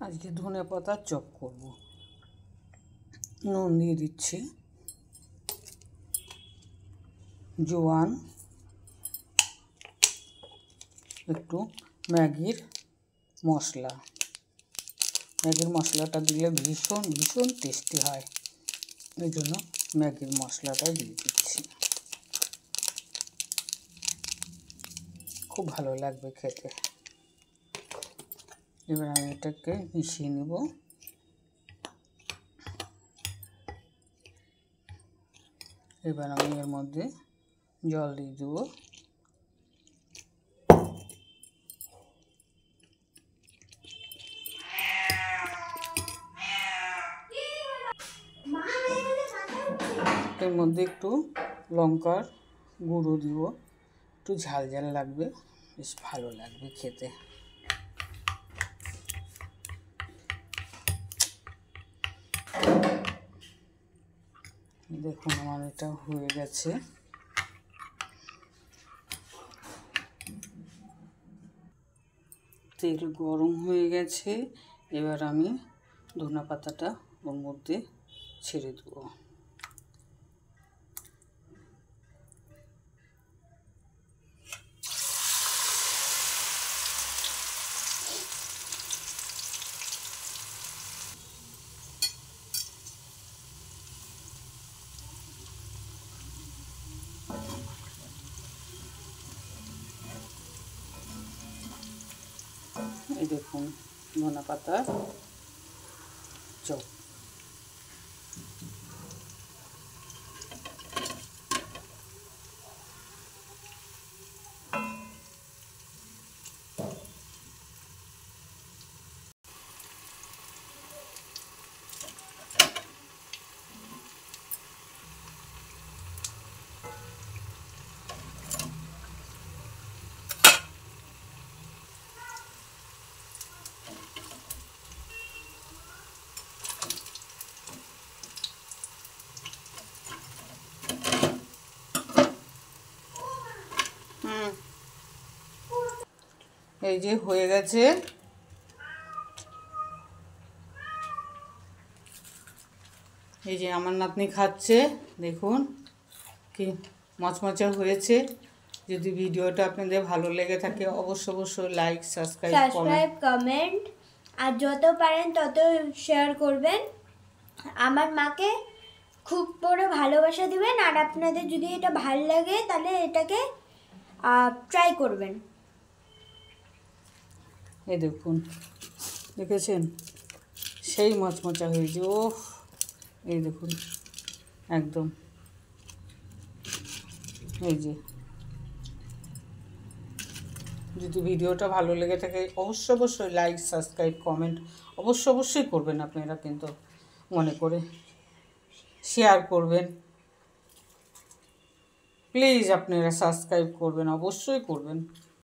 আজকে ধনে পাতার চপ করব। নুন দিয়ে দিচ্ছি, জোয়ান, একটু ম্যাগির মশলা। ম্যাগির মশলাটা দিলে ভীষণ ভীষণ টেস্টি হয়, এই জন্য ম্যাগির মশলাটা দিয়ে দিচ্ছি। খুব ভালো লাগবে খেতে। এবার আমি এটাকে মিশিয়ে নেব। এবার আমি এর মধ্যে জল দিয়ে দেবো। এর মধ্যে একটু লঙ্কার গুঁড়ো দিব, একটু ঝাল ঝাল লাগবে, বেশ ভালো লাগবে খেতে। দেখুন আমার এটা হয়ে গেছে। তেল গরম হয়ে গেছে, এবার আমি ধনে পাতাটা ওর মধ্যে ছেড়ে দেবো। এই দেখুন ধনে পাতার চপ। এই যে হয়ে গেছে। এই যে আমার নাতনি খাচ্ছে, দেখুন কি মচমচা হয়েছে। যদি ভিডিওটা আপনাদের ভালো লেগে থাকে অবশ্যই লাইক, সাবস্ক্রাইব, কমেন্ট আর যত পারেন তত শেয়ার করবেন। আমার মাকে খুব বড় ভালোবাসা দিবেন, আর আপনাদের যদি এটা ভালো লাগে তাহলে এটাকে ট্রাই করবেন। এই দেখুন, দেখেছেন সেই মচমচা হয়েছে। ও এই দেখুন একদম, এই যে যদি ভিডিওটা ভালো লেগে থাকে অবশ্যই লাইক, সাবস্ক্রাইব, কমেন্ট অবশ্যই করবেন আপনারা, কিন্তু মনে করে শেয়ার করবেন। প্লিজ আপনারা সাবস্ক্রাইব করবেন, অবশ্যই করবেন।